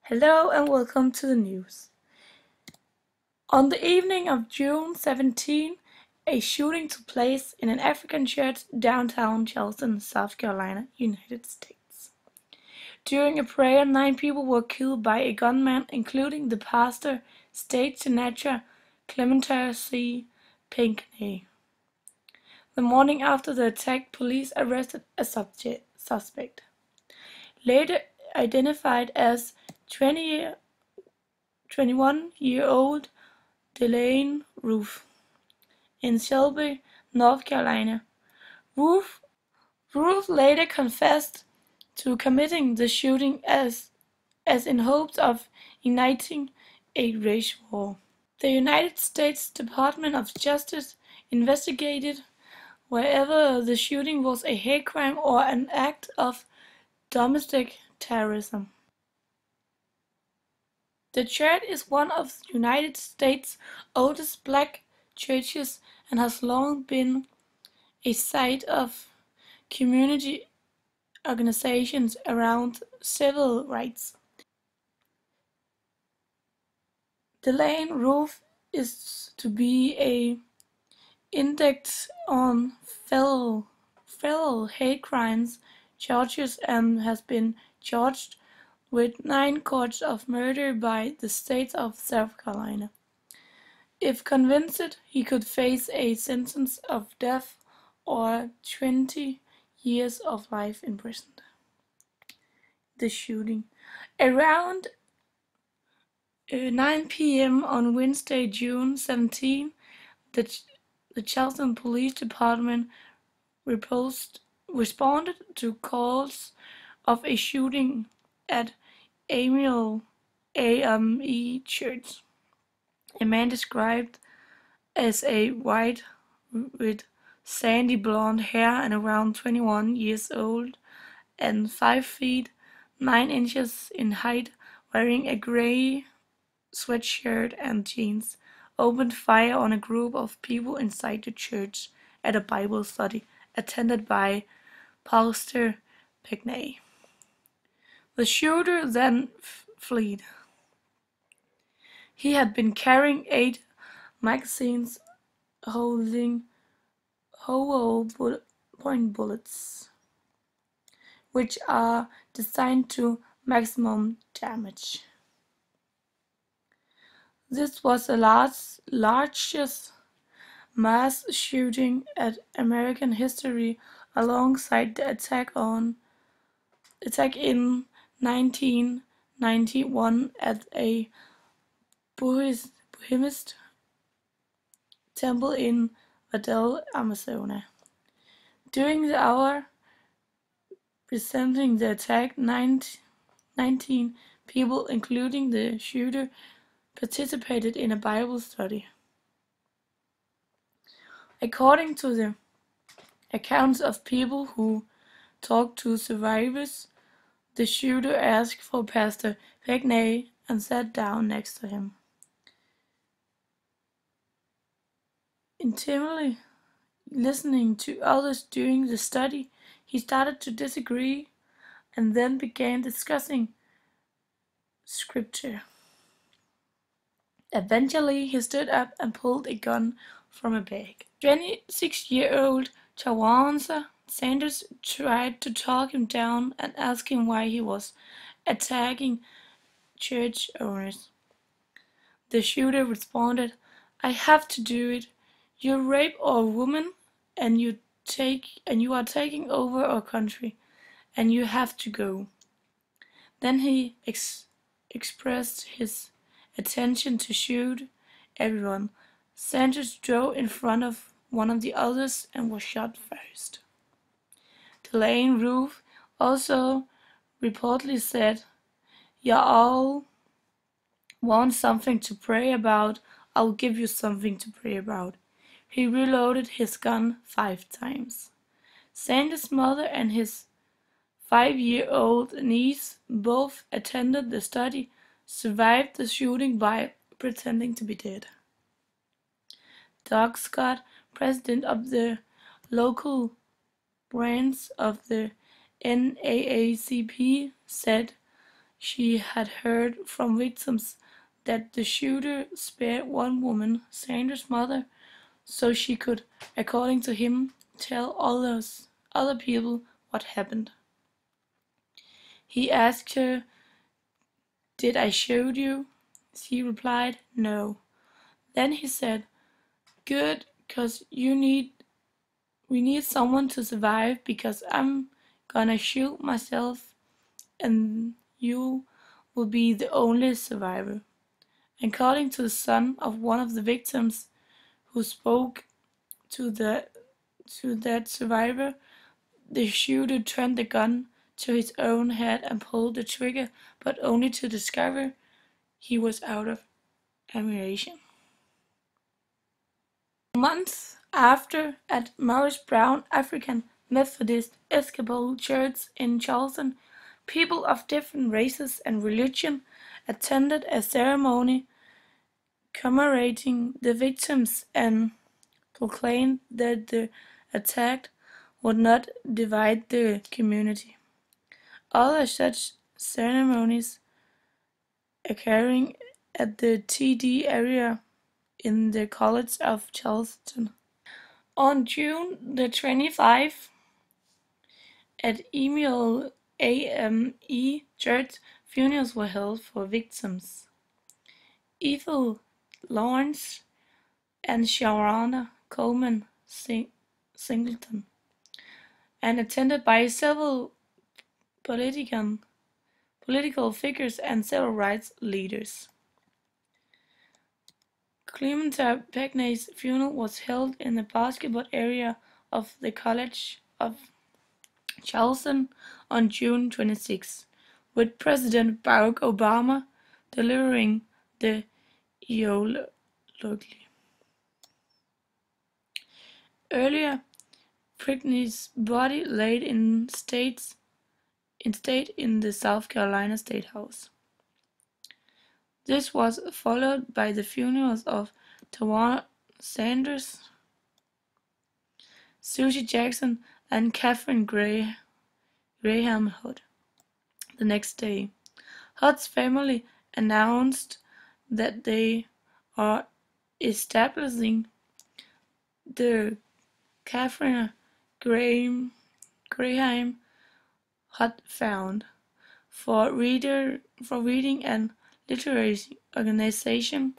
Hello and welcome to the news. On the evening of June 17, a shooting took place in an African church downtown Charleston, South Carolina, United States. During a prayer, 9 people were killed by a gunman, including the pastor, state senator Clemente C. Pinckney. The morning after the attack, police arrested a suspect, later identified as 21-year-old Delaine Roof, in Shelby, North Carolina. Roof later confessed to committing the shooting as in hopes of igniting a race war. The United States Department of Justice investigated whether the shooting was a hate crime or an act of domestic terrorism. The church is one of the United States' oldest black churches and has long been a site of community organizations around civil rights. Delaine Roof is to be a indicted on federal hate crimes charges and has been charged with 9 counts of murder by the state of South Carolina. If convicted, he could face a sentence of death or 20 years of life in prison. The shooting. Around 9 p.m. on Wednesday, June 17, the Charleston Police Department responded to calls of a shooting at Amiel AME Church. A man described as a white with sandy blonde hair and around 21 years old and 5 feet 9 inches in height, wearing a gray sweatshirt and jeans, opened fire on a group of people inside the church at a Bible study attended by Pastor Pinckney. The shooter then fled. He had been carrying 8 magazines holding hollow point bullets, which are designed to maximum damage. This was the largest mass shooting in American history, alongside the attack in 1991 at a Buddhist temple in Vail, Arizona. During the hour preceding the attack, 19 people, including the shooter, participated in a Bible study. According to the accounts of people who talked to survivors, the shooter asked for Pastor Pinckney and sat down next to him. Intimately listening to others during the study, he started to disagree and then began discussing scripture. Eventually, he stood up and pulled a gun from a bag. 26-year-old Tawanza Sanders tried to talk him down and ask him why he was attacking church owners. The shooter responded, "I have to do it. You rape a woman and you are taking over our country, and you have to go." Then he expressed his intention to shoot everyone. Sanders drove in front of one of the others and was shot first. Delaine Roof also reportedly said, "Y'all want something to pray about? I'll give you something to pray about." He reloaded his gun 5 times. Sanders' mother and his 5-year-old niece both attended the study, survived the shooting by pretending to be dead. Doug Scott, president of the local branch of the NAACP, said, She had heard from victims that the shooter spared one woman, Sanders' mother, so she could, according to him, tell other people what happened. He asked her, "Did I show you?" She replied, "No." Then he said, "Good, 'cause we need someone to survive, because I'm gonna shoot myself and you will be the only survivor." According to the son of one of the victims, who spoke to that survivor, the shooter turned the gun to his own head and pulled the trigger, but only to discover he was out of ammunition. Months after, at Morris Brown African Methodist Episcopal Church in Charleston, people of different races and religion attended a ceremony commemorating the victims and proclaimed that the attack would not divide the community. Other such ceremonies occurring at the TD area in the College of Charleston. On June the 25th, at Emil AME Church, funerals were held for victims Ethel Lawrence and Sharonda Coleman Singleton, and attended by several political figures and civil rights leaders. Clementa Pinckney's funeral was held in the basketball area of the College of Charleston on June 26, with President Barack Obama delivering the eulogy. Earlier, Pinckney's body laid in state in the South Carolina State House. This was followed by the funerals of Tawana Sanders, Susie Jackson, and Catherine Graham Hood. The next day, Hood's family announced that they are establishing the Catherine Graham Hood Fund for reading and literary organization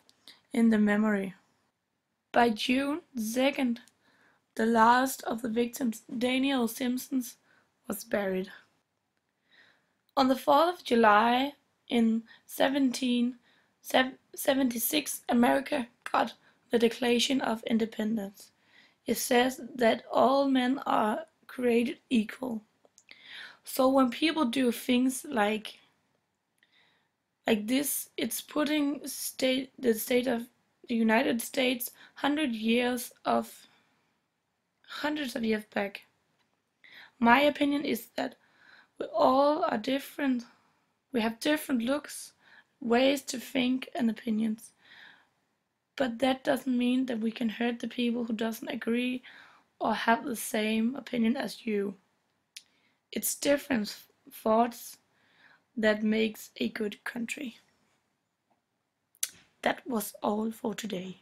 in the memory. By June 2nd, the last of the victims, Daniel Simpson, was buried. On the 4th of July in 1776, America got the Declaration of Independence. It says that all men are created equal. So when people do things like this, it's putting the state of the United States hundreds of years back. My opinion is that we all are different. We have different looks, ways to think, and opinions. But that doesn't mean that we can hurt the people who doesn't agree or have the same opinion as you. It's different thoughts that makes a good country. That was all for today.